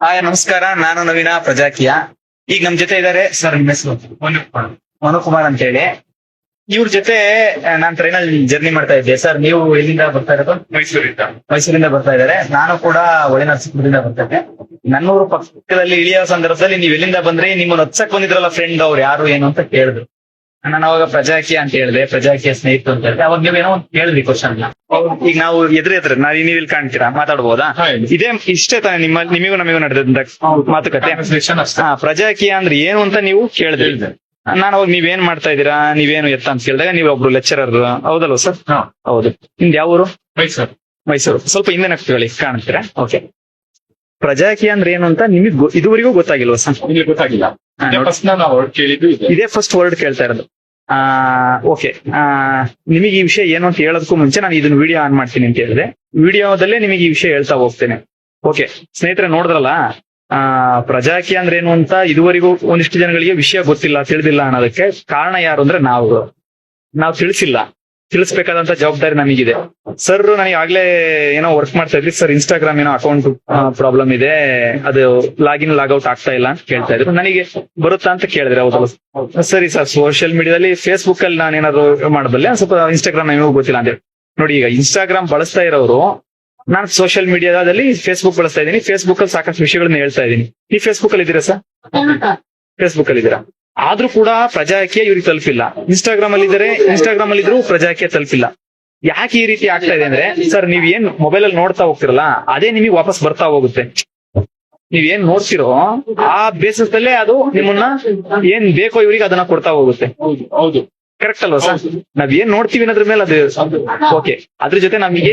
Hi ನಮಸ್ಕಾರ, ನಾನು ನವೀನ ಪ್ರಜಾಕಿಯ. ಈಗ ನಮ್ ಜೊತೆ ಇದಾರೆ ಸರ್, ನಿಮ್ಮ ಹೆಸರು ಮನುಕುಮಾರ್ ಅಂತ ಹೇಳಿ. ಇವ್ರ ಜೊತೆ ನಾನ್ ಟ್ರೈನಲ್ಲಿ ಜರ್ನಿ ಮಾಡ್ತಾ ಇದ್ದೆ. ಸರ್, ನೀವು ಎಲ್ಲಿಂದ ಬರ್ತಾ ಇರೋದು? ಮೈಸೂರಿಂದ ಬರ್ತಾ ಇದ್ದಾರೆ. ನಾನು ಕೂಡ ಒಳನರಸೀಪುರದಿಂದ ಬರ್ತಾ ಇದ್ದೆ. ನನ್ನೂರು ಪಕ್ಕದಲ್ಲಿ ಇಳಿಯೋ ಸಂದರ್ಭದಲ್ಲಿ ನೀವ್ ಎಲ್ಲಿಂದ ಬಂದ್ರಿ, ನಿಮ್ಮನ್ನ ಹತ್ಸಕ್ ಬಂದಿದ್ರಲ್ಲ ಫ್ರೆಂಡ್, ಅವ್ರು ಯಾರು ಏನು ಅಂತ ಕೇಳಿದ್ರು. ನಾನು ಅವಾಗ ಪ್ರಜಾಕಿಯ ಅಂತ ಹೇಳಿದೆ, ಪ್ರಜಾಕಿಯ ಸ್ನೇಹಿತರು ಅಂತ ಹೇಳಿದೆ. ಅವಾಗ ನೀವೇನೋ ಒಂದು ಕೇಳಿದ್ರಿ ಕ್ವಶನ್. ಈಗ ನಾವು ಎದುರು ನೀವು ಇಲ್ಲಿ ಕಾಣ್ತೀರಾ, ಮಾತಾಡ್ಬೋದಾ? ಇದೇ ಇಷ್ಟೇ ತಾನೆ ನಿಮಗೂ ನಮಗೂ ನಡೆದ ಮಾತುಕತೆ. ಪ್ರಜಾಕಿಯ ಅಂದ್ರೆ ಏನು ಅಂತ ನೀವು ಕೇಳಿದ್ರಿ. ನಾನು ಅವಾಗ ನೀವೇನ್ ಮಾಡ್ತಾ ಇದ್ದೀರಾ, ನೀವೇನು ಎತ್ತ ಅಂತ ಕೇಳಿದಾಗ ನೀವು ಒಬ್ರು ಲೆಕ್ಚರರ್ ಹೌದಲ್ವ ಸರ್? ಹೌದು. ನಿಮ್ದು ಯಾವ ಊರು? ಮೈಸೂರು. ಸ್ವಲ್ಪ ಹಿಂದೆ ನಗ್ತೀವಿ ಕಾಣ್ತೀರಾ? ಓಕೆ. ಪ್ರಜಾಕಿಯ ಅಂದ್ರೆ ಏನು ಅಂತ ನಿಮಗೆ ಇದುವರೆಗೂ ಗೊತ್ತಾಗಿಲ್ವಾ ಸರ್? ಗೊತ್ತಾಗಿಲ್ಲ. ಇದೇ ಫಸ್ಟ್ ವರ್ಡ್ ಕೇಳ್ತಾ ಇರೋದು. ಓಕೆ. ನಿಮಗೆ ಈ ವಿಷಯ ಏನು ಅಂತ ಹೇಳೋದಕ್ಕೂ ಮುಂಚೆ ನಾನು ಇದನ್ನ ವಿಡಿಯೋ ಆನ್ ಮಾಡ್ತೀನಿ ಅಂತ ಹೇಳಿದೆ. ವಿಡಿಯೋದಲ್ಲೇ ನಿಮಗೆ ಈ ವಿಷಯ ಹೇಳ್ತಾ ಹೋಗ್ತೇನೆ. ಓಕೆ ಸ್ನೇಹಿತರೆ, ನೋಡಿದ್ರಲ್ಲ, ಪ್ರಜಾಕಿಯ ಅಂದ್ರೆ ಏನು ಅಂತ ಇದುವರೆಗೂ ಒಂದಿಷ್ಟು ಜನಗಳಿಗೆ ವಿಷಯ ಗೊತ್ತಿಲ್ಲ, ತಿಳಿದಿಲ್ಲ ಅನ್ನೋದಕ್ಕೆ ಕಾರಣ ಯಾರು ಅಂದ್ರೆ ನಾವು ತಿಳಿಸ್ಬೇಕಾದಂತ ಜವಾಬ್ದಾರಿ ನಮಗಿದೆ. ಸರ್, ನನಗೆ ಆಗ್ಲೇ ಏನೋ ವರ್ಕ್ ಮಾಡ್ತಾ ಇದ್ರಿ ಸರ್, ಇನ್ಸ್ಟಾಗ್ರಾಮ್ ಏನೋ ಅಕೌಂಟ್ ಪ್ರಾಬ್ಲಮ್ ಇದೆ, ಅದು ಲಾಗಿನ್ ಲಾಗೌಟ್ ಆಗ್ತಾ ಇಲ್ಲ ಅಂತ ಕೇಳ್ತಾ ಇದ್ರು. ನನಗೆ ಬರುತ್ತಾ ಅಂತ ಕೇಳಿದ್ರೆ ಹೌದಲ್ಲ ಸರಿ ಸರ್, ಸೋಷಿಯಲ್ ಮೀಡಿಯಾದಲ್ಲಿ ಫೇಸ್ಬುಕ್ ಅಲ್ಲಿ ನಾನು ಏನಾದ್ರು ಮಾಡಬಲ್ಲೆ, ಸ್ವಲ್ಪ ಇನ್ಸ್ಟಾಗ್ರಾಮ್ ನಿಮಗೂ ಗೊತ್ತಿಲ್ಲ ಅಂತ ಹೇಳಿ. ನೋಡಿ, ಈಗ ಇನ್ಸ್ಟಾಗ್ರಾಮ್ ಬಳಸ್ತಾ ಇರೋರು, ನಾನು ಸೋಷಿಯಲ್ ಮೀಡಿಯಾದಲ್ಲಿ ಫೇಸ್ಬುಕ್ ಬಳಸ್ತಾ ಇದ್ದೀನಿ. ಫೇಸ್ಬುಕ್ ಅಲ್ಲಿ ಸಾಕಷ್ಟು ವಿಷಯಗಳನ್ನ ಹೇಳ್ತಾ ಇದ್ದೀನಿ. ನೀವು ಫೇಸ್ಬುಕ್ ಅಲ್ಲಿ ಇದ್ದೀರಾ ಸರ್? ಫೇಸ್ಬುಕ್ ಅಲ್ಲಿ ಇದ್ದೀರಾ? ಆದ್ರೂ ಕೂಡ ಪ್ರಜಾಕಿಯ ಇವ್ರಿಗೆ ತಲುಪಿಲ್ಲ. ಇನ್ಸ್ಟಾಗ್ರಾಮ್ ಅಲ್ಲಿ ಇದ್ದಾರೆ, ಇನ್ಸ್ಟಾಗ್ರಾಮ್ ಅಲ್ಲಿ ಇದ್ರು ಪ್ರಜಾಕಿಯ ತಲುಪಿಲ್ಲ. ಯಾಕೆ ಈ ರೀತಿ ಆಗ್ತಾ ಇದೆ ಅಂದ್ರೆ, ಸರ್, ನೀವ್ ಏನ್ ಮೊಬೈಲ್ ಅಲ್ಲಿ ನೋಡ್ತಾ ಹೋಗ್ತಿರಲ್ಲ, ಅದೇ ನಿಮಗೆ ವಾಪಸ್ ಬರ್ತಾ ಹೋಗುತ್ತೆ. ನೀವ್ ಏನ್ ನೋಡ್ತಿರೋ ಆ ಬೇಸಿಸ್ ಅಲ್ಲೇ ಅದು ನಿಮ್ಮನ್ನ ಏನ್ ಬೇಕೋ ಇವ್ರಿಗೆ ಅದನ್ನ ಕೊಡ್ತಾ ಹೋಗುತ್ತೆ. ಹೌದು, ಕರೆಕ್ಟ್ ಅಲ್ವಾ ಸರ್? ನಾವ್ ಏನ್ ನೋಡ್ತೀವಿ ಅನ್ನೋದ್ರ ಮೇಲೆ ಅದು ಓಕೆ. ಅದ್ರ ಜೊತೆ ನಮಗೆ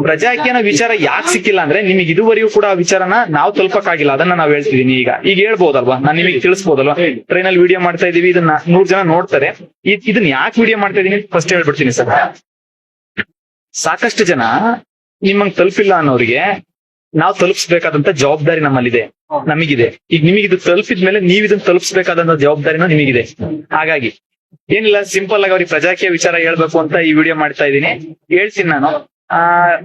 ಪ್ರಜಾಕಿಯನ ವಿಚಾರ ಯಾಕೆ ಸಿಕ್ಕಿಲ್ಲ ಅಂದ್ರೆ, ನಿಮಗೆ ಇದುವರೆಗೂ ಕೂಡ ಆ ವಿಚಾರನ ನಾವು ತಲುಪಕ್ಕಾಗಿಲ್ಲ. ಅದನ್ನ ನಾವ್ ಹೇಳ್ತಿದೀನಿ. ಈಗ ಹೇಳ್ಬೋದಲ್ವಾ, ನಾನು ನಿಮಗೆ ತಿಳಿಸ್ಬೋದಲ್ವಾ? ಟ್ರೈನಲ್ಲಿ ವಿಡಿಯೋ ಮಾಡ್ತಾ ಇದೀವಿ, ಇದನ್ನ 100 ಜನ ನೋಡ್ತಾರೆ. ಇದನ್ನ ಯಾಕೆ ವಿಡಿಯೋ ಮಾಡ್ತಾ ಇದೀನಿ ಫಸ್ಟ್ ಹೇಳ್ಬಿಡ್ತೀನಿ ಸರ್. ಸಾಕಷ್ಟು ಜನ ನಿಮ್ಮಂಗ್ ತಲುಪಿಲ್ಲ ಅನ್ನೋರಿಗೆ ನಾವು ತಲುಪಿಸ್ಬೇಕಾದಂತ ಜವಾಬ್ದಾರಿ ನಮಗಿದೆ. ಈಗ ನಿಮಗೆ ಇದು ತಲುಪಿದ್ಮೇಲೆ ನೀವ್ ಇದನ್ನ ತಲುಪಿಸ್ಬೇಕಾದಂತ ಜವಾಬ್ದಾರಿನೂ ನಿಮಗಿದೆ. ಹಾಗಾಗಿ ಏನಿಲ್ಲ, ಸಿಂಪಲ್ ಆಗಿ ಅವ್ರಿಗೆ ಪ್ರಜಾಕಿಯ ವಿಚಾರ ಹೇಳ್ಬೇಕು ಅಂತ ಈ ವಿಡಿಯೋ ಮಾಡ್ತಾ ಇದ್ದೀನಿ. ಹೇಳ್ತೀನಿ ನಾನು.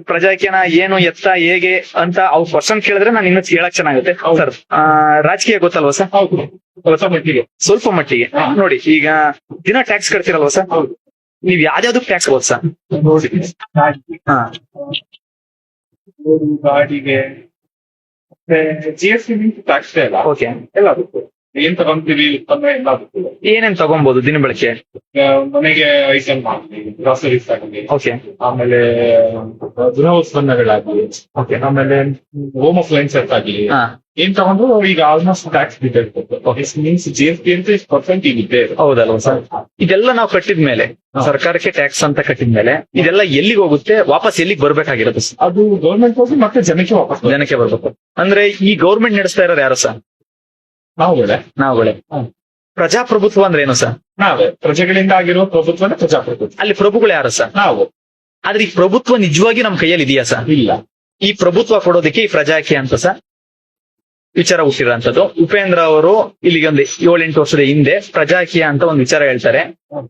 ಪ್ರಜಾಕಿಯನ ಏನು, ಎತ್ತ, ಹೇಗೆ ಅಂತ ಅವ್ರು ಕ್ವಶನ್ ಕೇಳಿದ್ರೆ ನಾನು ಇನ್ನೂ ಹೇಳಕ್ ಚೆನ್ನಾಗುತ್ತೆ. ಸರ್, ರಾಜಕೀಯ ಗೊತ್ತಲ್ವಾ ಸರ್? ಸ್ವಲ್ಪ ಮಟ್ಟಿಗೆ ನೋಡಿ. ಈಗ ದಿನ ಟ್ಯಾಕ್ಸ್ ಕಟ್ತಿರಲ್ವಾ ಸರ್? ನೀವ್ ಯಾವ್ದಾವ್ದಕ್ ಟ್ಯಾಕ್ಸ್ ಬೋದು ಸರ್? ಗಾಡಿಗೆ GST ಟ್ಯಾಕ್ಸ್ ಇಲ್ಲ. ಓಕೆ. ಎಲ್ಲ ಏನ್ ತಗೊಂತೀವಿ ಉತ್ಪನ್ನ ಎಲ್ಲ ಏನೇನ್ ತಗೊಬಹುದು ದಿನ ಬಳಕೆ? ಮನೆಗೆ ಐಟಮ್ ಆಗಲಿ, ಗ್ರಾಸರೀಸ್ ಆಗಲಿ, ಓಕೆ. ಆಮೇಲೆ ಗೃಹ ಉತ್ಪನ್ನಗಳಾಗ್ಲಿ, ಓಕೆ, ಆಮೇಲೆ ಹೋಮ್ ಅಪ್ಲೈನ್ಸಸ್ ಆಗ್ಲಿ, ಏನ್ ತಗೊಂಡು ಈಗ ಆಲ್ಮೋಸ್ಟ್ ಟ್ಯಾಕ್ಸ್ ಮೀನ್ಸ್ GST ಅಂತ 1% ಇದೆ. ಹೌದಲ್ವಾ ಸರ್? ಇದೆಲ್ಲ ನಾವು ಕಟ್ಟಿದ್ಮೇಲೆ, ಸರ್ಕಾರಕ್ಕೆ ಟ್ಯಾಕ್ಸ್ ಅಂತ ಕಟ್ಟಿದ್ಮೇಲೆ ಇದೆಲ್ಲ ಎಲ್ಲಿಗೆ ಹೋಗುತ್ತೆ, ವಾಪಸ್ ಎಲ್ಲಿಗೆ ಬರ್ಬೇಕಾಗಿರುತ್ತೆ? ಅದು ಗೌರ್ಮೆಂಟ್ ಹೋಗಿ ಮತ್ತೆ ಜನಕ್ಕೆ ಬರ್ಬೇಕು. ಅಂದ್ರೆ ಈ ಗೌರ್ಮೆಂಟ್ ನಡೆಸ್ತಾ ಇರೋದು ಯಾರು ಸರ್? ನಾವುಗಳೇ. ಪ್ರಜಾಪ್ರಭುತ್ವ ಅಂದ್ರೆ ಏನು ಸರ್? ನಾವೇ. ಪ್ರಜೆಗಳಿಂದ ಆಗಿರೋ ಪ್ರಭುತ್ವ ಪ್ರಜಾಪ್ರಭುತ್ವ. ಅಲ್ಲಿ ಪ್ರಭುಗಳು ಯಾರು ಸರ್? ನಾವು. ಆದ್ರೆ ಈ ಪ್ರಭುತ್ವ ನಿಜವಾಗಿ ನಮ್ ಕೈಯಲ್ಲಿ ಇದೆಯಾ ಸರ್? ಇಲ್ಲ. ಈ ಪ್ರಭುತ್ವ ಕೊಡೋದಕ್ಕೆ ಈ ಪ್ರಜಾಕಿಯ ಅಂತ ಸರ್ ವಿಚಾರ ಹುಟ್ಟಿರೋಂಥದ್ದು. ಉಪೇಂದ್ರ ಅವರು ಇಲ್ಲಿಗೆ ಒಂದು 7-8 ವರ್ಷದ ಹಿಂದೆ ಪ್ರಜಾಕಿಯ ಅಂತ ಒಂದು ವಿಚಾರ ಹೇಳ್ತಾರೆ.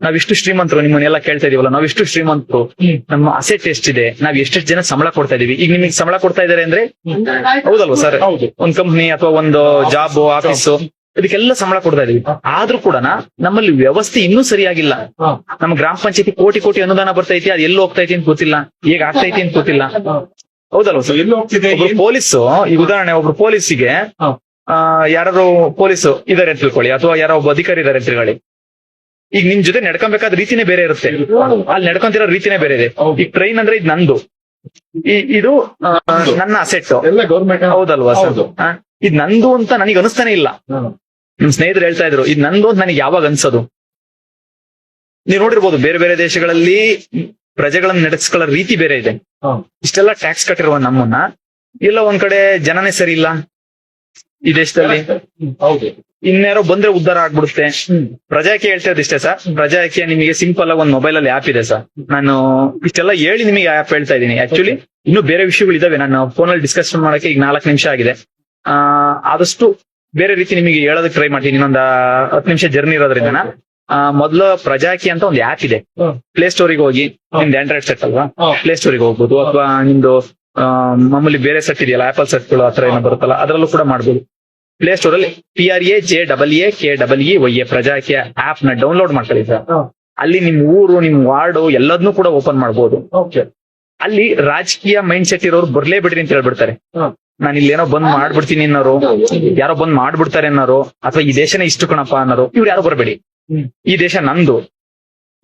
ನಾವಿಷ್ಟು ಶ್ರೀಮಂತರು, ನಿಮ್ಮನ್ನೆಲ್ಲ ಕೇಳ್ತಾ ಇದೀವಲ್ಲ, ನಾವಿಷ್ಟು ಶ್ರೀಮಂತರು, ನಮ್ಮ ಅಸೆಟ್ ಎಷ್ಟಿದೆ, ನಾವ್ ಎಷ್ಟೆಷ್ಟು ಜನ ಸಂಬಳ ಕೊಡ್ತಾ ಇದೀವಿ. ಈಗ ನಿಮಗೆ ಸಂಬಳ ಕೊಡ್ತಾ ಇದಾರೆ ಅಂದ್ರೆ ಹೌದಲ್ವಾ ಸರ್? ಒಂದ್ ಕಂಪ್ನಿ ಅಥವಾ ಒಂದು ಜಾಬ್, ಆಫೀಸು, ಇದಕ್ಕೆಲ್ಲ ಸಂಬಳ ಕೊಡ್ತಾ ಇದೀವಿ. ಆದ್ರೂ ಕೂಡ ನಮ್ಮಲ್ಲಿ ವ್ಯವಸ್ಥೆ ಇನ್ನೂ ಸರಿಯಾಗಿಲ್ಲ. ನಮ್ಮ ಗ್ರಾಮ ಪಂಚಾಯತಿ ಕೋಟಿ ಅನುದಾನ ಬರ್ತೈತಿ, ಅದು ಎಲ್ಲಿ ಹೋಗ್ತೈತಿ ಅಂತ ಗೊತ್ತಿಲ್ಲ, ಹೇಗ್ ಆಗ್ತೈತಿ ಅಂತ ಗೊತ್ತಿಲ್ಲ. ಹೌದಲ್ವ ಸರ್? ಎಲ್ಲಿ ಹೋಗ್ತಿದೆ? ಪೊಲೀಸು, ಈ ಉದಾಹರಣೆ, ಒಬ್ರು ಪೊಲೀಸಿಗೆ ಯಾರು ಪೊಲೀಸು ಇದಾರೆ ಅಂತ ತಿಳ್ಕೊಳ್ಳಿ, ಅಥವಾ ಯಾರೋ ಒಬ್ಬ ಅಧಿಕಾರಿ ಇದಾರೆ ಅಂತ ತಿಳ್ಕೊಳ್ಳಿ. ಈಗ ನಿಮ್ ಜೊತೆ ನಡ್ಕೊಬೇಕಾದ ರೀತಿನೇ ಬೇರೆ ಇರುತ್ತೆ, ಅಲ್ಲಿ ನಡ್ಕೊಂತಿರೋ ರೀತಿನೇ ಬೇರೆ ಇದೆ. ಈಗ ಟ್ರೈನ್ ಅಂದ್ರೆ ಇದು ನಂದು, ಇದು ನನ್ನ ಅಸೆಟ್, ಗೌರ್ಮೆಂಟ್. ಹೌದಲ್ವಾ ಸರ್? ಇದು ನಂದು ಅಂತ ನನಗೆ ಅನಿಸ್ತಾನೆ ಇಲ್ಲ. ನಿಮ್ ಸ್ನೇಹಿತರು ಹೇಳ್ತಾ ಇದ್ರು ಇದು ನಂದು ಅಂತ ನನಗೆ ಯಾವಾಗ ಅನ್ಸೋದು? ನೀವು ನೋಡಿರ್ಬೋದು, ಬೇರೆ ಬೇರೆ ದೇಶಗಳಲ್ಲಿ ಪ್ರಜೆಗಳನ್ನ ನಡೆಸ್ಕೊಳ್ಳೋ ರೀತಿ ಬೇರೆ ಇದೆ. ಇಷ್ಟೆಲ್ಲ ಟ್ಯಾಕ್ಸ್ ಕಟ್ಟಿರುವ ನಮ್ಮನ್ನ ಇಲ್ಲ ಒಂದ್ ಕಡೆ ಜನನೇ ಸರಿ ಇಲ್ಲ ಈ ದೇಶದಲ್ಲಿ. ಇನ್ಯಾರೋ ಬಂದ್ರೆ ಉದ್ಧಾರ ಆಗ್ಬಿಡುತ್ತೆ. ಪ್ರಜಾಕಿಯ ಹೇಳ್ತಾ ಇಷ್ಟೇ ಸರ್. ಪ್ರಜಾಕಿಯ ನಿಮಗೆ ಸಿಂಪಲ್ ಆಗಿ ಒಂದ್ ಮೊಬೈಲ್ ಅಲ್ಲಿ ಆಪ್ ಇದೆ ಸರ್. ನಾನು ಇಷ್ಟೆಲ್ಲ ಹೇಳಿ ನಿಮಗೆ ಆಪ್ ಹೇಳ್ತಾ ಇದ್ದೀನಿ. ಆಕ್ಚುಲಿ ಇನ್ನೂ ಬೇರೆ ವಿಷಯಗಳು ಇದಾವೆ, ನಾನು ಫೋನಲ್ಲಿ ಡಿಸ್ಕಷನ್ ಮಾಡಕ್ಕೆ ಈಗ 4 ನಿಮಿಷ ಆಗಿದೆ. ಆದಷ್ಟು ಬೇರೆ ರೀತಿ ನಿಮಗೆ ಹೇಳೋದಕ್ಕೆ ಟ್ರೈ ಮಾಡ್ತೀನಿ. ಇನ್ನೊಂದು 10 ನಿಮಿಷ ಜರ್ನಿ ಇರೋದ್ರಿಂದ ಮೊದಲು ಪ್ರಜಾಕಿ ಅಂತ ಒಂದು ಆಪ್ ಇದೆ. ಪ್ಲೇ ಸ್ಟೋರಿಗೆ ಹೋಗಿ, ನಿಮ್ದು ಆಂಡ್ರಾಯ್ಡ್ ಸೆಟ್ ಅಲ್ವಾ, ಪ್ಲೇ ಸ್ಟೋರಿಗೆ ಹೋಗ್ಬೋದು, ಅಥವಾ ನಿಮ್ದು ಮಾಮೂಲಿ ಬೇರೆ ಸೆಟ್ ಇದೆಯಲ್ಲ, ಆಪಲ್ ಸೆಟ್ಗಳು ಆತರ ಏನೋ ಬರುತ್ತಲ್ಲ, ಅದರಲ್ಲೂ ಕೂಡ ಮಾಡ್ಬೋದು. ಪ್ಲೇ ಸ್ಟೋರ್ ಅಲ್ಲಿ PRAJEAKEYE ಪ್ರಜಾಕೀಯ ಆಪ್ ನ ಡೌನ್ಲೋಡ್ ಮಾಡ್ಕೊಳ್ಳಿ ಸರ್. ಅಲ್ಲಿ ನಿಮ್ ಊರು, ನಿಮ್ ವಾರ್ಡು ಎಲ್ಲದನ್ನೂ ಕೂಡ ಓಪನ್ ಮಾಡ್ಬೋದು. ಅಲ್ಲಿ ರಾಜಕೀಯ ಮೈಂಡ್ ಸೆಟ್ ಇರೋರು ಬರ್ಲೇ ಬಿಡ್ರಿ ಅಂತ ಹೇಳ್ಬಿಡ್ತಾರೆ. ನಾನು ಇಲ್ಲಿ ಏನೋ ಬಂದ್ ಮಾಡ್ಬಿಡ್ತೀನಿ ಅನ್ನೋರು, ಯಾರೋ ಬಂದ್ ಮಾಡ್ಬಿಡ್ತಾರೆ ಅನ್ನೋರು, ಅಥವಾ ಈ ದೇಶನೇ ಇಷ್ಟು ಕಣಪ್ಪ ಅನ್ನೋರು, ಇವ್ರು ಯಾರು ಬರಬೇಡಿ. ಈ ದೇಶ ನಂದು,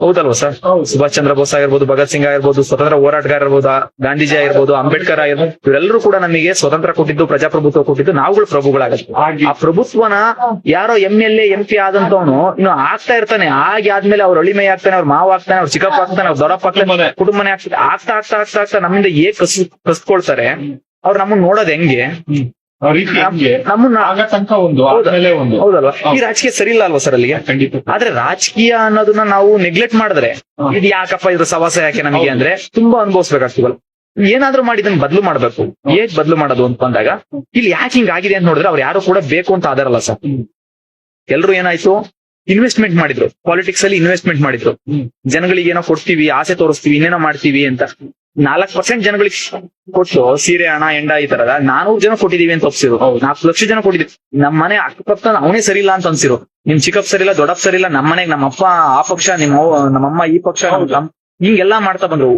ಹೌದಲ್ವಾ ಸರ್? ಸುಭಾಷ್ ಚಂದ್ರ ಬೋಸ್ ಆಗಿರ್ಬೋದು, ಭಗತ್ ಸಿಂಗ್ ಆಗಿರ್ಬೋದು, ಸ್ವತಂತ್ರ ಹೋರಾಟಗಾರ ಇರ್ಬೋದು, ಗಾಂಧೀಜಿ ಆಗಿರ್ಬೋದು, ಅಂಬೇಡ್ಕರ್ ಆಗಿರ್ಬೋದು, ಇವರೆಲ್ಲರೂ ಕೂಡ ನಮಗೆ ಸ್ವತಂತ್ರ ಕೊಟ್ಟಿದ್ದು, ಪ್ರಜಾಪ್ರಭುತ್ವ ಕೊಟ್ಟಿದ್ದು, ನಾವುಗಳು ಪ್ರಭುಗಳಾಗತ್ತೆ. ಆ ಪ್ರಭುತ್ವನ ಯಾರೋ MLA MP ಆದಂತವನು ಇನ್ನು ಆಗ್ತಾ ಇರ್ತಾನೆ. ಆದ್ಮೇಲೆ ಅವ್ರ ಅಳಿಮೆ ಆಗ್ತಾನೆ, ಅವ್ರ ಮಾವ ಆಗ್ತಾನೆ, ಅವ್ರ ಚಿಕ್ಕಪ್ಪ ಆಗ್ತಾನೆ, ಅವ್ರ ದೊಡ್ಡಪ್ಪ ಆಗ್ತಾನೆ, ಕುಟುಂಬನೇ ಆಗ್ತದೆ. ಆಗ್ತಾ ನಮ್ಮಿಂದ ಕಸ್ಕೊಳ್ತಾರೆ. ಅವ್ರು ನಮ್ಮನ್ನ ನೋಡೋದ್ ಹೆಂಗೆ? ನಮ್ಮನ್ನ ಹೌದಲ್ವಾ? ಈ ರಾಜಕೀಯ ಸರಿ ಇಲ್ಲ ಅಲ್ವಾ ಸರ್ ಅಲ್ಲಿಗೆ? ಆದ್ರೆ ರಾಜಕೀಯ ಅನ್ನೋದನ್ನ ನಾವು ನೆಗ್ಲೆಕ್ಟ್ ಮಾಡಿದ್ರೆ, ಇದು ಯಾಕಪ್ಪ ಇದ್ರ ಸವಾಸ ಯಾಕೆ ನಮಗೆ ಅಂದ್ರೆ ತುಂಬಾ ಅನುಭವಿಸ್ಬೇಕಾಗ್ತೀವಲ್ಲ. ಏನಾದ್ರೂ ಮಾಡಿ ಇದನ್ನ ಬದಲು ಮಾಡ್ಬೇಕು. ಹೇಗ್ ಬದಲು ಮಾಡೋದು ಅಂತ ಬಂದಾಗ, ಇಲ್ಲಿ ಯಾಕೆ ಹಿಂಗ್ ಆಗಿದೆ ಅಂತ ನೋಡಿದ್ರೆ, ಅವ್ರು ಯಾರು ಕೂಡ ಬೇಕು ಅಂತ ಆದಾರಲ್ಲ ಸರ್. ಎಲ್ರು ಏನಾಯ್ತು, ಇನ್ವೆಸ್ಟ್ಮೆಂಟ್ ಮಾಡಿದ್ರು, ಪಾಲಿಟಿಕ್ಸ್ ಅಲ್ಲಿ ಇನ್ವೆಸ್ಟ್ಮೆಂಟ್ ಮಾಡಿದ್ರು. ಜನಗಳಿಗೆ ಏನೋ ಕೊಡ್ತೀವಿ, ಆಸೆ ತೋರಿಸ್ತೀವಿ, ಇನ್ನೇನೋ ಮಾಡ್ತೀವಿ ಅಂತ 4% ಜನಗಳಿಗೆ ಕೊಟ್ಟು ಸೀರೆ, ಹಣ, ಎಂಡ ಈ ತರದ 400 ಜನ ಕೊಟ್ಟಿದೀವಿ ಅಂತ ಒಪ್ಸಿರು. 4 ಲಕ್ಷ ಜನ ಕೊಟ್ಟಿದ್ವಿ. ನಮ್ಮ ಮನೆ ಅಕ್ಕಪಕ್ಕ ಅವನೇ ಸರಿ ಇಲ್ಲ ಅಂತ ಅನ್ಸಿರು. ನಿಮ್ ಚಿಕ್ಕಪ್ಪ ಸರಿ ಇಲ್ಲ, ದೊಡ್ಡಪ್ಪ ಸರಿ ಇಲ್ಲ, ನಮ್ಮ ಮನೆಗ್ ನಮ್ಮಪ್ಪ ಆ ಪಕ್ಷ, ನಮ್ಮಮ್ಮ ಈ ಪಕ್ಷ, ಹಿಂಗೆಲ್ಲಾ ಮಾಡ್ತಾ ಬಂದ್ರು.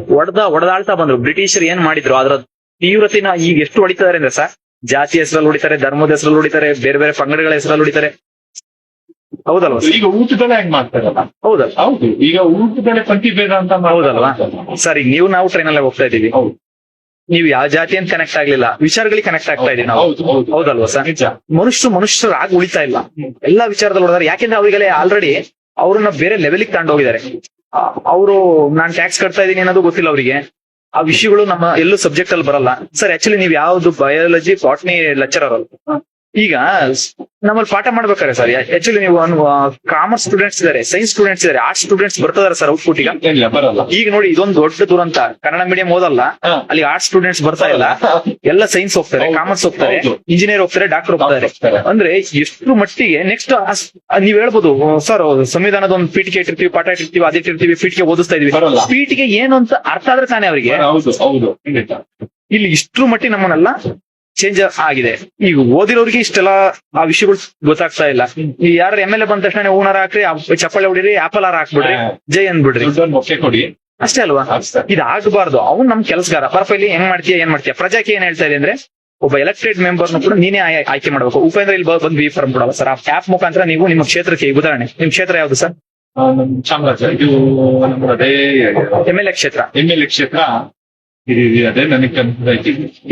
ಒಡೆದಾಳ್ತಾ ಬಂದ್ರು. ಬ್ರಿಟಿಷರು ಏನ್ ಮಾಡಿದ್ರು ಅದ್ರ ತೀವ್ರತೆನ ಈಗ ಎಷ್ಟು ಹೊಡಿತಾರೆ ಅಂದ್ರೆ ಸರ್, ಜಾತಿ ಹೆಸರಲ್ಲಿ ಹೊಡಿತಾರೆ, ಧರ್ಮದ ಹೆಸರಲ್ಲಿ ಹೊಡಿತಾರೆ, ಬೇರೆ ಬೇರೆ ಪಂಗಡಗಳ ಹೆಸರಲ್ಲಿ ಹೊಡಿತಾರೆ. ಹೌದಲ್ವಾ? ಈಗ ಊಟದಲ್ಲೇ ಹೆಂಗ್ ಮಾಡ್ತಾರಲ್ಲ. ಹೌದಲ್ಲ? ಹೌದು. ಈಗ ಊಟದಲ್ಲೇ ಪಂಕ್ತಿ ಭೇದ ಅಂತ ಹೌದಲ್ವಾ ಸರ್? ಈಗ ನಾವು ಟ್ರೈನ್ ಅಲ್ಲೇ ಹೋಗ್ತಾ ಇದೀವಿ. ನೀವು ಯಾವ ಜಾತಿ ಅಂತ ಕನೆಕ್ಟ್ ಆಗ್ಲಿಲ್ಲ, ವಿಚಾರಗಳಿಗೆ ಕನೆಕ್ಟ್ ಆಗ್ತಾ ಇದೀವಿ ನಾವು. ಹೌದಲ್ವಾ ಸರ್? ಮನುಷ್ಯರು ಆಗ ಉಳಿತಾ ಇಲ್ಲ. ಎಲ್ಲಾ ವಿಚಾರದಲ್ಲಿ ಹೊಡೆದಾರೆ. ಯಾಕೆಂದ್ರೆ ಅವರಿಗೆಲ್ಲ ಆಲ್ರೆಡಿ ಅವ್ರನ್ನ ಬೇರೆ ಲೆವೆಲ್ಗೆ ತಗೊಂಡೋಗಿದ್ದಾರೆ. ಅವರು ನಾನ್ ಟ್ಯಾಕ್ಸ್ ಕಟ್ತಾ ಇದೀನಿ ಅನ್ನೋದು ಗೊತ್ತಿಲ್ಲ ಅವರಿಗೆ. ಆ ವಿಷಯಗಳು ನಮ್ಮ ಎಲ್ಲೂ ಸಬ್ಜೆಕ್ಟ್ ಅಲ್ಲಿ ಬರಲ್ಲ ಸರ್. ಆಕ್ಚುಲಿ ನೀವು ಯಾವ್ದು ಬಯಾಲಜಿ, ಬಾಟ್ನಿ ಲೆಕ್ಚರರ್ ಅಲ್ಲ. ಈಗ ನಮ್ಮಲ್ಲಿ ಪಾಠ ಮಾಡ್ಬೇಕಾರೆ ಸರ್, ಆಕ್ಚುಲಿ ನೀವು ಕಾಮರ್ಸ್ ಸ್ಟೂಡೆಂಟ್ಸ್ ಇದಾರೆ, ಸೈನ್ಸ್ ಸ್ಟೂಡೆಂಟ್ಸ್ ಇದಾರೆ, ಆರ್ಟ್ಸ್ ಸ್ಟೂಡೆಂಟ್ಸ್ ಬರ್ತಿದಾರೆ ಸರ್ ಔಟ್ಪುಟ್. ಈಗ ನೋಡಿ, ಇದೊಂದು ದೊಡ್ಡ ದುರಂತ. ಕನ್ನಡ ಮೀಡಿಯಂ ಓದಲ್ಲ, ಅಲ್ಲಿ ಆರ್ಟ್ಸ್ ಸ್ಟೂಡೆಂಟ್ಸ್ ಬರ್ತಾ ಇಲ್ಲ. ಎಲ್ಲ ಸೈನ್ಸ್ ಹೋಗ್ತಾರೆ, ಕಾಮರ್ಸ್ ಹೋಗ್ತಾರೆ, ಇಂಜಿನಿಯರ್ ಹೋಗ್ತಾರೆ, ಡಾಕ್ಟರ್ ಹೋಗ್ತಾರೆ. ಅಂದ್ರೆ ಎಷ್ಟು ಮಟ್ಟಿಗೆ ನೆಕ್ಸ್ಟ್ ನೀವ್ ಹೇಳ್ಬೋದು ಸರ್, ಸಂವಿಧಾನದ ಒಂದು ಪೀಠಿಕೆ ಇಟ್ಟಿರ್ತೀವಿ, ಪಾಠ ಇಟ್ಟಿರ್ತೀವಿ, ಅದಿಟ್ಟಿರ್ತೀವಿ, ಪೀಠಿಕೆ ಓದಿಸ್ತಾ ಇದೀವಿ. ಪೀಠಿಕೆ ಏನು ಅಂತ ಅರ್ಥ ಆದ್ರೆ ತಾನೇ ಅವರಿಗೆ. ಇಲ್ಲಿ ಇಷ್ಟ್ರ ಮಟ್ಟಿ ನಮ್ಮನ್ನೆಲ್ಲ ಚೇಂಜ್ ಆಗಿದೆ. ಈಗ ಓದಿರೋರಿಗೆ ಇಷ್ಟೆಲ್ಲ ಆ ವಿಷಯಗಳು ಗೊತ್ತಾಗ್ತಾ ಇಲ್ಲ. ಈ ಯಾರು MLA ಬಂದ ತಕ್ಷಣ ಹೂನಾರ ಹಾಕ್ರಿ, ಚಪ್ಪಳೆ ಹೊಡಿರಿ, ಆಪಲ್ ಹಾರ ಹಾಕ್ಬಿಡ್ರಿ, ಜೈ ಅಂದ್ಬಿಡ್ರಿ, ಅಷ್ಟೇ ಅಲ್ವಾ? ಇದಾಗಬಾರ್ದು. ಅವ್ನು ನಮ್ ಕೆಲಸಗಾರ. ಬರಪ್ಪ ಇಲ್ಲಿ ಹೆಂಗ್ ಮಾಡ್ತೀಯ, ಏನ್ ಮಾಡ್ತೀಯ? ಪ್ರಜಾಕ್ಕೆ ಏನ್ ಹೇಳ್ತಾ ಇದೆ ಅಂದ್ರೆ, ಒಬ್ಬ ಎಲೆಕ್ಟೆಡ್ ಮೆಂಬರ್ನು ಕೂಡ ನೀನೇ ಆಯ್ಕೆ ಮಾಡ್ಬೇಕು. ಉಪೇಂದ್ರ ಇಲ್ಲಿ ಬಂದು ಬಿ ಫಾರ್ಮ್ ಕೊಡಲ್ಲ ಸರ್. ಆ ಆಪ್ ಮುಖಾಂತರ ನೀವು ನಿಮ್ಮ ಕ್ಷೇತ್ರಕ್ಕೆ, ಉದಾಹರಣೆ ನಿಮ್ ಕ್ಷೇತ್ರ ಯಾವ್ದು ಸರ್? ಚಾಮರಾಜ. ಇದು MLA ಕ್ಷೇತ್ರ. ಅದೇ ನನಗೆ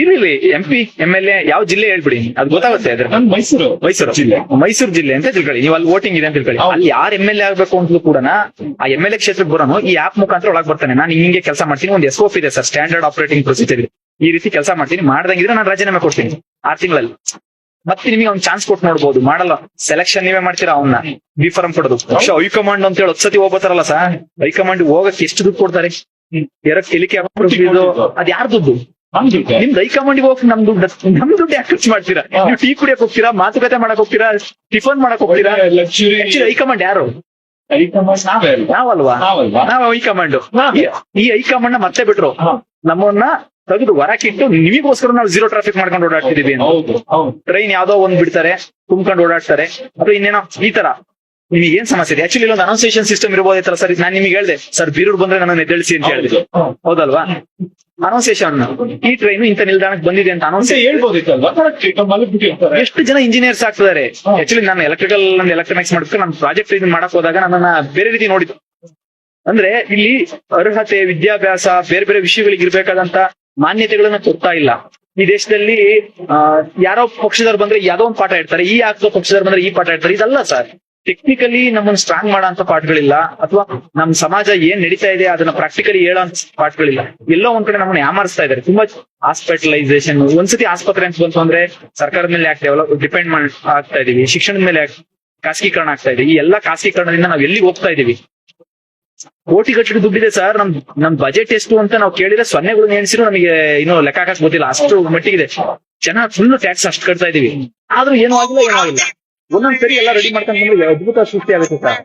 ಇರ್ಲಿ. MP MLA ಯಾವ ಜಿಲ್ಲೆ ಹೇಳ್ಬಿಡಿ, ಅದು ಗೊತ್ತಾಗುತ್ತೆ. ಅದ್ರ ಮೈಸೂರು ಜಿಲ್ಲೆ ಅಂತ ತಿಳ್ಕೊಳ್ಳಿ. ನೀವು ಅಲ್ಲಿ ವೋಟಿಂಗ್ ಇದೆ ಅಂತ ತಿಳ್ಕೊಳ್ಳಿ. ಅಲ್ಲಿ ಯಾರು MLA ಆಗ್ಬೇಕು ಅಂತಲೂ ಕೂಡ ಆ MLA ಕ್ಷೇತ್ರಕ್ಕೆ ಬರೋನು ಈ ಆಪ್ ಮುಖಾಂತರ ಒಳಗ್ ಬರ್ತಾನೆ. ನಾನು ಹಿಂಗೆ ಕೆಲಸ ಮಾಡ್ತೀನಿ, ಒಂದು SOP ಇದೆ ಸರ್, ಸ್ಟ್ಯಾಂಡರ್ಡ್ ಆಪರೇಟಿಂಗ್ ಪ್ರೊಸೀಜರ್ ಇದೆ. ಈ ರೀತಿ ಕೆಲಸ ಮಾಡ್ತೀನಿ, ಮಾಡ್ದಂಗಿದ್ರೆ ನಾನು ರಾಜೀನಾಮೆ ಕೊಡ್ತೀನಿ 6 ತಿಂಗಳಲ್ಲಿ. ಮತ್ತೆ ನಿಮಗೆ ಅವ್ನ್ ಚಾನ್ಸ್ ಕೊಟ್ಟು ನೋಡ್ಬೋದು. ಮಾಡಲ್ಲ, ಸೆಲೆಕ್ಷನ್ ನೀವೇ ಮಾಡ್ತೀರಾ ಅವನ್ನ. ಬಿ ಫಾರ್ಮ್ ಕೊಡೋದು. ಹೈಕಮಾಂಡ್ ಅಂತ ಹೇಳಿ 10 ಸತಿ ಹೋಗ್ತಾರಲ್ಲ ಸರ್, ಹೈಕಮಾಂಡ್ ಹೋಗಕ್ಕೆ ಎಷ್ಟು ದುಡ್ಡು ಕೊಡ್ತಾರೆ? ಕೆಲಿಕೆ ಅದ್ ಯಾರ ದುಡ್ಡು? ನಿಮ್ದು ಹೈಕಮಾಂಡ್ ಹೋಗಿ ನಮ್ ದುಡ್ಡು ಯಾಕೆ ಖರ್ಚು ಮಾಡ್ತೀರಾ? ನೀವು ಟೀ ಕುಡಿಯಕ್ ಹೋಗ್ತೀರಾ, ಮಾತುಕತೆ ಮಾಡಕ್ ಹೋಗ್ತೀರಾ, ಟಿಫನ್ ಮಾಡಕ್ ಹೋಗ್ತೀರಾ? ಹೈಕಮಾಂಡ್ ಯಾರು? ನಾವಲ್ವಾ? ನಾವ್ ಹೈಕಮಾಂಡ್. ಈ ಹೈಕಮಾಂಡ್ ನ ಮತ್ತೆ ಬಿಟ್ರು, ನಮ್ಮನ್ನ ತೆಗೆದು ಹೊರಕಿಟ್ಟು ನಿಮಗೋಸ್ಕರ ನಾವು 0 ಟ್ರಾಫಿಕ್ ಮಾಡ್ಕೊಂಡು ಓಡಾಡ್ತಿದೀವಿ. ಟ್ರೈನ್ ಯಾವ್ದೋ ಒಂದ್ ಬಿಡ್ತಾರೆ, ತುಂಬ್ಕೊಂಡು ಓಡಾಡ್ತಾರೆ, ಅಥವಾ ಇನ್ನೇನೋ ಈ ತರ. ನಿಮಗೆ ಏನ್ ಸಮಸ್ಯೆ ಇದೆ? ಆಕ್ಚುಲಿ ಒಂದು ಅನೌನ್ಸಿಯೇಷನ್ ಸಿಸ್ಟಮ್ ಇರಬಹುದಿತ್ತಲ್ಲ ಸರ್. ನಾನು ನಿಮಗೆ ಹೇಳ್ದೆ ಸರ್, ಬೀರೂರ್ ಬಂದ್ರೆ ನನ್ನ ಎದ್ದೇಳಿಸಿ ಅಂತ ಹೇಳಿದೆ, ಹೌದಲ್ವಾ? ಅನೌನ್ಸಿಯೇಷನ್, ಈ ಟ್ರೈನ್ ಇಂಥ ನಿಲ್ದಾಣಕ್ಕೆ ಬಂದಿದೆ ಅಂತ ಅನೌನ್ಸ್ ಹೇಳ್ಬೋದಿತ್ತಲ್ವಾ? ಎಷ್ಟು ಜನ ಇಂಜಿನಿಯರ್ಸ್ ಆಗ್ತಿದ್ದಾರೆ. ಆಕ್ಚುಲಿ ನಾನು ಎಲೆಕ್ಟ್ರಿಕಲ್ ಅಂಡ್ ಎಲೆಕ್ಟ್ರಾನಿಕ್ಸ್ ಮಾಡ್ಬೇಕು, ನಾನು ಪ್ರಾಜೆಕ್ಟ್ ಇದನ್ನ ಮಾಡಕ್ ಹೋದಾಗ ನನ್ನ ಬೇರೆ ರೀತಿ ನೋಡಿದ್ದು. ಅಂದ್ರೆ ಇಲ್ಲಿ ಅರ್ಹತೆ, ವಿದ್ಯಾಭ್ಯಾಸ, ಬೇರೆ ಬೇರೆ ವಿಷಯಗಳಿಗೆ ಇರ್ಬೇಕಾದಂತ ಮಾನ್ಯತೆಗಳನ್ನ ಕೊಡ್ತಾ ಇಲ್ಲ. ಈ ದೇಶದಲ್ಲಿ ಯಾರೋ ಪಕ್ಷದವ್ರು ಬಂದ್ರೆ ಯಾವ್ದೋ ಒಂದು ಪಾಠ ಇಡ್ತಾರೆ, ಈ ಆಗ್ತೋ ಪಕ್ಷದವ್ರು ಬಂದ್ರೆ ಈ ಪಾಠ ಇಡ್ತಾರೆ. ಇದಲ್ಲ ಸರ್. ಟೆಕ್ನಿಕಲಿ ನಮ್ಮನ್ನ ಸ್ಟ್ರಾಂಗ್ ಮಾಡೋ ಪಾಠಗಳಿಲ್ಲ, ಅಥವಾ ನಮ್ ಸಮಾಜ ಏನ್ ನಡೀತಾ ಇದೆ ಅದನ್ನ ಪ್ರಾಕ್ಟಿಕಲಿ ಹೇಳೋ ಪಾಠಗಳಿಲ್ಲ. ಎಲ್ಲೋ ಒಂದ್ ಕಡೆ ನಮ್ಮನ್ನ ಯಾಮಾರಿಸ್ತಾ ಇದಾರೆ. ತುಂಬಾ ಹಾಸ್ಪಿಟಲೈಸೇಷನ್, ಒಂದ್ಸತಿ ಆಸ್ಪತ್ರೆ ಅಂತ ಬಂತು ಅಂದ್ರೆ ಸರ್ಕಾರದ ಮೇಲೆ ಯಾಕೆ ಡಿಪೆಂಡ್ ಆಗ್ತಾ ಇದೀವಿ, ಶಿಕ್ಷಣದ ಮೇಲೆ ಖಾಸಗೀಕರಣ ಆಗ್ತಾ ಇದೆ. ಈ ಎಲ್ಲಾ ಖಾಸಗೀಕರಣದಿಂದ ನಾವ್ ಎಲ್ಲಿಗೆ ಹೋಗ್ತಾ ಇದೀವಿ? ಕೋಟಿಗಟ್ಟಲೆ ದುಡ್ಡಿದೆ ಸರ್. ನಮ್ ಬಜೆಟ್ ಎಷ್ಟು ಅಂತ ನಾವು ಕೇಳಿದ್ರೆ 0ಗಳು ಎಣಿಸಿದ್ರು ನಮಗೆ ಇನ್ನೂ ಲೆಕ್ಕ ಹಾಕಕ್ ಗೊತ್ತಿಲ್ಲ, ಅಷ್ಟು ಮಟ್ಟಿಗಿದೆ. ಜನ ಫುಲ್ ಟ್ಯಾಕ್ಸ್ ಅಷ್ಟು ಕಟ್ತಾ ಇದೀವಿ. ಆದ್ರೂ ಏನೂ ಆಗಿಲ್ಲ. ಒಂದೊಂದ್ಸರಿ ಎಲ್ಲ ರೆಡಿ ಮಾಡ್ಕೊಂಡ್ರೆ ಅದ್ಭುತ ಸೃಷ್ಟಿ ಆಗುತ್ತೆ ಸರ್.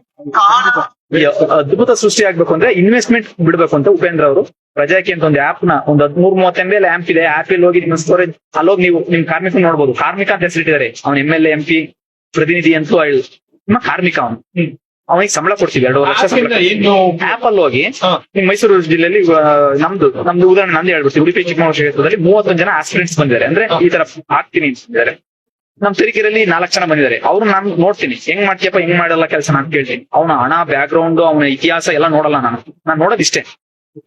ಈ ಅದ್ಭುತ ಸೃಷ್ಟಿ ಆಗ್ಬೇಕು ಅಂದ್ರೆ ಇನ್ವೆಸ್ಟ್ಮೆಂಟ್ ಬಿಡ್ಬೇಕು ಅಂತ ಉಪೇಂದ್ರ ಅವರು ಪ್ರಜಾಕಿ ಅಂತ ಒಂದು ಆಪ್ ನ ಒಂದು 13-30 MB ಆ್ಯಪ್ ಇದೆ. ಆಪ್ ಅಲ್ಲಿ ಹೋಗಿ ನಿಮ್ಮ ಸ್ಟೋರೇಜ್ ಅಲ್ಲೋಗಿ ನೀವು ನಿಮ್ ಕಾರ್ಮಿಕ ನೋಡ್ಬೋದು. ಕಾರ್ಮಿಕ ಅಂತ ಹೆಸರಿಟ್ಟಿದ್ದಾರೆ. ಅವ್ನ MLA MP ಪ್ರತಿನಿಧಿ ಅಂತೂ ಹೇಳಿ ನಿಮ್ಮ ಕಾರ್ಮಿಕ ಅವನು. ಅವನಿಗೆ ಸಂಬಳ ಕೊಡ್ತೀವಿ 2.5 ಲಕ್ಷ ಆಪ್ ಅಲ್ಲಿ ಹೋಗಿ. ನಿಮ್ ಮೈಸೂರು ಜಿಲ್ಲೆಯಲ್ಲಿ ನಮ್ದು ಉದಾಹರಣೆ ನಂದು ಹೇಳ್ಬಿಡ್ತೀವಿ. ಉಡುಪಿ ಚಿಕ್ಕಮಗಳೂರು ಕ್ಷೇತ್ರದಲ್ಲಿ 31 ಜನ ಆಸ್ಪಿರೆಂಟ್ಸ್ ಬಂದಿದ್ದಾರೆ. ಅಂದ್ರೆ ಈ ತರ ಆಗ್ತೀನಿ ಅಂತಿದ್ದಾರೆ. ನಮ್ ತರೀಕೆರೆಯಲ್ಲಿ 4 ಜನ ಬಂದಿದ್ದಾರೆ. ಅವ್ರು ನಾನು ನೋಡ್ತೀನಿ ಹೆಂಗ್ ಮಾಡ್ತೀಯಪ್ಪ ಹೆಂಗ್ ಮಾಡಲ್ಲ ಕೆಲಸ ನಾನು ಕೇಳ್ತೀನಿ. ಅವನ ಹಣ ಬ್ಯಾಕ್ ಗ್ರೌಂಡ್ ಅವನ ಇತಿಹಾಸ ಎಲ್ಲ ನೋಡಲ್ಲ ನಾನು ನೋಡೋದಿಷ್ಟೇ.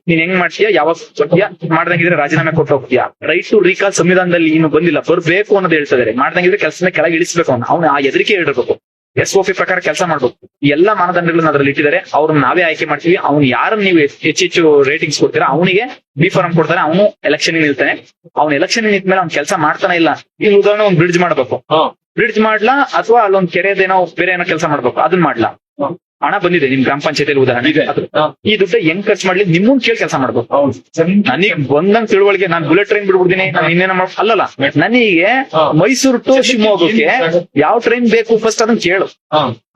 ನೀನ್ ಹೆಂಗ್ ಮಾಡ್ತೀಯಾ ಯಾವಾಗ ಕೊಡ್ತೀಯಾ ಮಾಡ್ದಂಗಿದ್ರೆ ರಾಜೀನಾಮೆ ಕೊಟ್ಟು ಹೋಗ್ತೀಯಾ. ರೈಟ್ ಟು ರೀಕಾಲ್ ಸಂವಿಧಾನದಲ್ಲಿ ಇನ್ನು ಬಂದಿಲ್ಲ ಬರ್ಬೇಕು ಅನ್ನೋದು ಹೇಳ್ತಿದ್ದಾರೆ. ಮಾಡ್ದಂಗಿದ್ರೆ ಕೆಲಸನ ಕೆಳಗೆ ಇಳಿಸ್ಬೇಕು. ಅವ್ನು ಆ ಎದರಿಕೆ ಹೇಳಿರ್ಬೇಕು. SOP ಪ್ರಕಾರ ಕೆಲಸ ಮಾಡ್ಬೇಕು. ಈ ಎಲ್ಲಾ ಮಾನದಂಡಗಳನ್ನ ಅದ್ರಲ್ಲಿ ಇಟ್ಟಿದ್ದಾರೆ. ಅವ್ರನ್ನ ನಾವೇ ಆಯ್ಕೆ ಮಾಡ್ತೀವಿ. ಅವ್ನು ಯಾರನ್ನ ನೀವು ಹೆಚ್ಚು ರೇಟಿಂಗ್ಸ್ ಕೊಡ್ತೀರಾ ಅವನಿಗೆ ಬಿ ಫಾರಂ ಕೊಡ್ತಾರೆ. ಅವನು ಎಲೆಕ್ಷನ್ ನಿಲ್ತಾನೆ. ಅವ್ನು ಎಲೆಕ್ಷನ್ ನಿಂತ್ಮೇಲೆ ಅವ್ನು ಕೆಲಸ ಮಾಡ್ತಾನೆ ಇಲ್ಲ. ಈಗ ಉದಾಹರಣೆ ಒಂದು ಬ್ರಿಡ್ಜ್ ಮಾಡ್ಬೇಕು. ಬ್ರಿಡ್ಜ್ ಮಾಡ್ಲಾ ಅಥವಾ ಅಲ್ಲೊಂದ್ ಕೆರೆದೇನೋ ಬೇರೆ ಏನೋ ಕೆಲಸ ಮಾಡ್ಬೇಕು. ಅದನ್ನ ಮಾಡ್ಲಾ. ಹಣ ಬಂದಿದೆ ನಿಮ್ ಗ್ರಾಮ ಪಂಚಾಯತಿಯಲ್ಲಿ ಉದಾಹರಣೆ. ಈ ದುಡ್ಡು ಹೆಂಗ್ ಖರ್ಚು ಮಾಡ್ಲಿ ನಿಮ್ಮನ್ ಕೇಳಿ ಕೆಲಸ ಮಾಡ್ಬೇಕು. ನನಗೆ ಬಂದಂಗ್ ತಿಳುವಳಿಕೆ ನಾನು ಬುಲೆಟ್ ಟ್ರೈನ್ ಬಿಡ್ಬಿಡ್ತೀನಿ ನಾನು ಇನ್ನೇನ ಅಲ್ಲಲ್ಲ. ನನಗೆ ಮೈಸೂರು ಟು ಶಿವಮೊಗ್ಗಕ್ಕೆ ಯಾವ ಟ್ರೈನ್ ಬೇಕು ಫಸ್ಟ್ ಅದನ್ನ ಕೇಳು.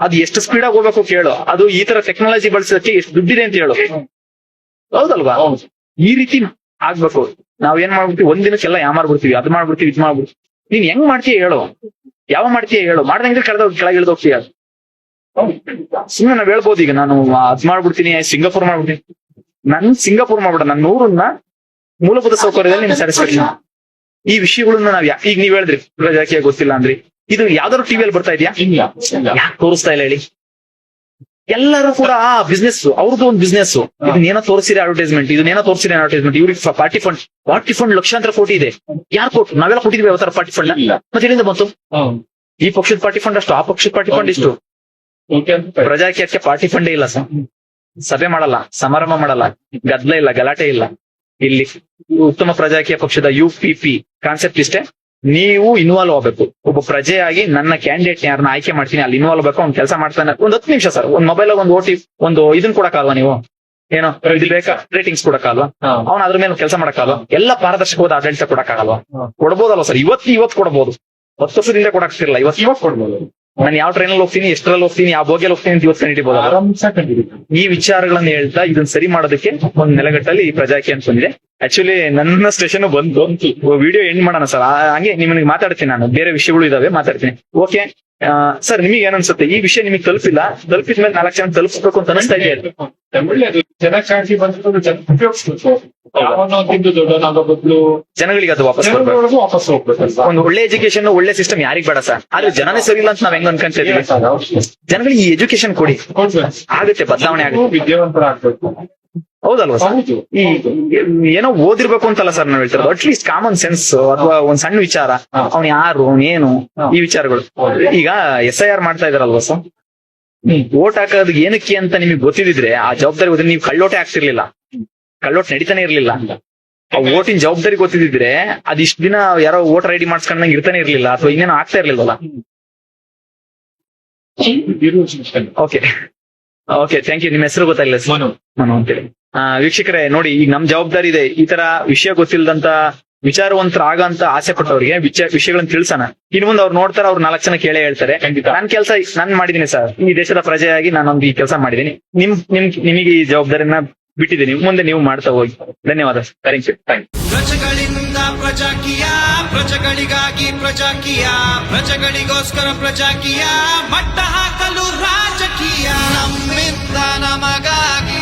ಅದು ಎಷ್ಟು ಸ್ಪೀಡ್ ಆಗಿ ಹೋಗ್ಬೇಕು ಕೇಳು. ಅದು ಈ ತರ ಟೆಕ್ನಾಲಜಿ ಬಳಸೋದಕ್ಕೆ ಎಷ್ಟು ದುಡ್ಡಿದೆ ಅಂತ ಹೇಳು. ಹೌದಲ್ವಾ? ಈ ರೀತಿ ಆಗ್ಬೇಕು. ನಾವ್ ಏನ್ ಮಾಡ್ಬಿಡ್ತೀವಿ ಒಂದಿನಕ್ಕೆಲ್ಲ ಯಾಮಾರ್ಬಿಡ್ತೀವಿ. ಅದ್ ಮಾಡ್ಬಿಡ್ತೀವಿ ಇದ್ ಮಾಡ್ಬಿಡ್ತೀವಿ. ನೀನ್ ಹೆಂಗ್ ಮಾಡ್ತೀಯ ಹೇಳು. ಯಾವ ಮಾಡ್ತೀಯ ಹೇಳು. ಮಾಡ್ದಂಗಿದ್ರೆ ಕೆಳಗೆ ಇಳ್ದೋಗ್ತೀಯ. ಸುಮ್ಮನೆ ನಾವ್ ಹೇಳ್ಬೋದು ಈಗ ನಾನು ಅದ್ ಮಾಡ್ಬಿಡ್ತೀನಿ ಸಿಂಗಾಪುರ್ ಮಾಡ್ಬಿಡ್ತೀನಿ. ನನ್ ಸಿಂಗಾಪುರ್ ಮಾಡ್ಬಿಡ. ನನ್ನ ಊರನ್ನ ಮೂಲಭೂತ ಸೌಕರ್ಯದಲ್ಲಿ ನಿಮ್ಗೆ ಸ್ಯಾಟಿಸ್ಫ್ಯಾಕ್ಷನ್. ಈ ವಿಷಯಗಳನ್ನ ನಾವ್ ಈಗ ನೀವ್ ಹೇಳಿದ್ರಿ ಪ್ರಜಾಕೀಯ ಗೊತ್ತಿಲ್ಲ ಅಂದ್ರಿ. ಇದು ಯಾವ್ದಾದ್ರು ಟಿವಿಯಲ್ಲಿ ಬರ್ತಾ ಇದೆಯಾ? ಯಾಕೆ ತೋರಿಸ್ತಾ ಇಲ್ಲ ಹೇಳಿ? ಎಲ್ಲರೂ ಕೂಡ ಬಿಸ್ನೆಸ್ ಅವ್ರದ್ದು ಒಂದು ಬಿಸ್ನೆಸ್. ಇದನ್ನೇನೋ ತೋರಿಸಿರಿ ಅಡ್ವರ್ಟೈಸ್ಮೆಂಟ್. ಇದನ್ನೇನೋ ತೋರಿಸಿರಿ ಅಡ್ವರ್ಟೈಸ್ಮೆಂಟ್. ಇವ್ರಿಗೆ ಪಾರ್ಟಿ ಫಂಡ್ ಲಕ್ಷಾಂತರ ಕೋಟಿ ಇದೆ. ಯಾರು ಕೊಟ್ಟು? ನಾವೆಲ್ಲ ಕೊಟ್ಟಿದ್ವಿ ಯಾವ ತರ ಪಾರ್ಟಿ ಫಂಡ್? ಮತ್ತೆ ಎಲ್ಲಿಂದ ಬಂತು? ಈ ಪಕ್ಷದ ಪಾರ್ಟಿ ಫಂಡ್ ಅಷ್ಟು, ಆ ಪಕ್ಷದ ಪಾರ್ಟಿ ಫಂಡ್ ಇಷ್ಟು. ಪ್ರಜಾಕೀಯಕ್ಕೆ ಪಾರ್ಟಿ ಫಂಡೇ ಇಲ್ಲ ಸರ್. ಸಭೆ ಮಾಡಲ್ಲ, ಸಮಾರಂಭ ಮಾಡಲ್ಲ, ಗದ್ದಲ ಇಲ್ಲ, ಗಲಾಟೆ ಇಲ್ಲ. ಇಲ್ಲಿ ಉತ್ತಮ ಪ್ರಜಾಕೀಯ ಪಕ್ಷದ UPP ಕಾನ್ಸೆಪ್ಟ್ ಇಷ್ಟೇ. ನೀವು ಇನ್ವಾಲ್ವ್ ಆಗ್ಬೇಕು. ಒಬ್ಬ ಪ್ರಜೆಯಾಗಿ ನನ್ನ ಕ್ಯಾಂಡಿಡೇಟ್ ಯಾರನ್ನ ಆಯ್ಕೆ ಮಾಡ್ತೀನಿ ಅಲ್ಲಿ ಇನ್ವಾಲ್ವ್ ಆಗ್ಬೇಕು. ಅವ್ನು ಕೆಲಸ ಮಾಡ್ತಾನೆ. ಒಂದ್ 10 ನಿಮಿಷ ಸರ್. ಒಂದ್ ಮೊಬೈಲ್ ಒಂದು ಒಂದು ಇದನ್ ಕೊಡಕ್ಕಾಲ್ವಾ ನೀವು? ಏನೋ ಇದು ಬೇಕಾ ರೇಟಿಂಗ್ಸ್ ಕೊಡಕ್ಕಾಲ್ವಾ? ಅವ್ನ ಅದ್ರ ಮೇಲೆ ಕೆಲಸ ಮಾಡಕ್ಕಾಲ್ವಾ? ಎಲ್ಲ ಪಾರದರ್ಶಕವಾದ ಆಡಳಿತ ಕೊಡಕ್ಕಾಗಲ್ವಾ? ಕೊಡ್ಬೋದಲ್ವ ಸರ್? ಇವತ್ತು ಕೊಡ್ಬೋದು. 10 ವರ್ಷದಿಂದ ಕೊಡಕ್ತಿರಲ್ಲ. ಇವತ್ತು ಕೊಡ್ಬೋದು. ನಾನು ಯಾವ ಟ್ರೈನಲ್ಲಿ ಹೋಗ್ತೀನಿ, ಎಷ್ಟರಲ್ಲಿ ಹೋಗ್ತೀನಿ, ಯಾವ ಬೋಗಿಯಲ್ಲಿ ಹೋಗ್ತೀನಿ ಅಂತ ಇವತ್ತು ಕಂಡಿಡ್ಬೋದು. ಈ ವಿಚಾರಗಳನ್ನ ಹೇಳ್ತಾ ಇದನ್ನ ಸರಿ ಮಾಡೋದಕ್ಕೆ ಒಂದ್ ನೆಲೆಗಟ್ಟಲ್ಲಿ ಈ ಪ್ರಜಾಕಿ ಅಂತ ಬಂದಿದೆ. ಆಕ್ಚುಲಿ ನನ್ನ ಸ್ಟೇಷನ್ ಬಂತು. ವಿಡಿಯೋ ಎಂಡ್ ಮಾಡೋಣ ಸರ್. ಹಂಗೆ ನಿಮಗೆ ಮಾತಾಡ್ತೀನಿ. ನಾನು ಬೇರೆ ವಿಷಯಗಳು ಇದಾವೆ ಮಾತಾಡ್ತೀನಿ. ಓಕೆ ಸರ್, ನಿಮಗೆ ಏನನ್ಸುತ್ತೆ ಈ ವಿಷಯ? ನಿಮಗೆ ತಲುಪಿದ್ಮೇಲೆ 4 ಜನ ತಲುಪಿಸ್ಬೇಕು ಅಂತ ಅನಿಸ್ತಾ ಇದೆ. ಚೆನ್ನಾಗಿ ಕಾಣಿಸಿ ಬಂದು ಜನಗಳಿಗೆ ಅದು ವಾಪಸ್ ಹೋಗ್ಬೇಕು. ಒಂದು ಒಳ್ಳೆ ಎಜುಕೇಶನ್ ಒಳ್ಳೆ ಸಿಸ್ಟಮ್ ಯಾರಿಗ್ ಬೇಡ ಸರ್? ಆದ್ರೆ ಜನನೇ ಸರಿ ಇಲ್ಲ ಅಂತ ನಾವ್ ಹೆಂಗ್ ಅನ್ಕೊಂತೀವಿ? ಜನಗಳಿಗೆ ಈ ಎಜುಕೇಶನ್ ಕೊಡಿ, ಆಗುತ್ತೆ ಬದಲಾವಣೆ ಆಗುತ್ತೆ. ವಿದ್ಯಾವಂತರಾಗ್ಬೇಕು. ಹೌದಲ್ವಾ ಸರ್? ಈ ಏನೋ ಓದಿರ್ಬೇಕು ಅಂತಲ್ಲ ಸರ್ ನಾವ್ ಹೇಳ್ತಾರೆ. ಅಟ್ಲೀಸ್ಟ್ ಕಾಮನ್ ಸೆನ್ಸ್ ಅಥವಾ ಒಂದ್ ಸಣ್ಣ ವಿಚಾರ, ಅವ್ನ್ ಯಾರು ಅವ್ನೇನು ಈ ವಿಚಾರಗಳು. ಈಗ SIR ಮಾಡ್ತಾ ಇದಾರಲ್ವಾ ಸರ್? ವೋಟ್ ಹಾಕೋದ್ ಏನಕ್ಕೆ ಅಂತ ನಿಮಗೆ ಗೊತ್ತಿದ್ರೆ ಆ ಜವಾಬ್ದಾರಿ ಗೊತ್ತಿದ್ರೆ ನೀವು ಕಳ್ಳೋಟೆ ಆಗ್ತಿರ್ಲಿಲ್ಲ, ಕಳ್ಳೋಟ್ ನಡೀತಾನೆ ಇರ್ಲಿಲ್ಲ. ಆ ವೋಟಿನ ಜವಾಬ್ದಾರಿ ಗೊತ್ತಿದ್ರೆ ಅದಿಷ್ಟು ದಿನ ಯಾರೋ ವೋಟರ್ ID ಮಾಡ್ಸ್ಕೊಂಡಂಗೆ ಇರ್ತಾನೆ ಇರ್ಲಿಲ್ಲ, ಅಥವಾ ಇನ್ನೇನೋ ಆಗ್ತಾ ಇರ್ಲಿಲ್ವಲ್ಲ. Okay thank you. ನಿಮ್ಮ ಹೆಸರು ಗೊತ್ತಾಗಿಲ್ಲ ಸರ್? ಮನು ಅಂತೇಳಿ. ವೀಕ್ಷಕರೇ ನೋಡಿ, ಈಗ ನಮ್ ಜವಾಬ್ದಾರಿ ಇದೆ. ಈ ತರ ವಿಷಯ ಗೊತ್ತಿಲ್ಲದಂತ ವಿಚಾರವಂತರ ಆಗಂತ ಆಸೆ ಪಟ್ಟವ್ರಿಗೆ ವಿಷಯಗಳನ್ನ ತಿಳಿಸೋಣ. ಇನ್ ಮುಂದೆ ಅವ್ರು ನೋಡ್ತಾರೆ, ಅವ್ರು 4 ಜನ ಕೇಳೇ ಹೇಳ್ತಾರೆ. ನನ್ ಕೆಲಸ ನಾನು ಮಾಡಿದೀನಿ ಸರ್. ಈ ದೇಶದ ಪ್ರಜೆಯಾಗಿ ನಾನೊಂದು ಈ ಕೆಲಸ ಮಾಡಿದೀನಿ. ನಿಮಗೆ ಈ ಜವಾಬ್ದಾರಿನ ಬಿಟ್ಟಿದ್ದೀನಿ. ಮುಂದೆ ನೀವು ಮಾಡ್ತಾ ಹೋಗಿ. ಧನ್ಯವಾದ. Thank you. ಪ್ರಜೆಗಳಿಂದ ಪ್ರಜಾಕೀಯ, ಪ್ರಜೆಗಳಿಗಾಗಿ ಪ್ರಜಾಕೀಯ, ಪ್ರಜೆಗಳಿಗೋಸ್ಕರ ಪ್ರಜಾಕೀಯ, ಮಟ್ಟ ಹಾಕಲು ರಾಜಕೀಯ, ನಮ್ಮಿಂದ ನಮಗಾಗಿ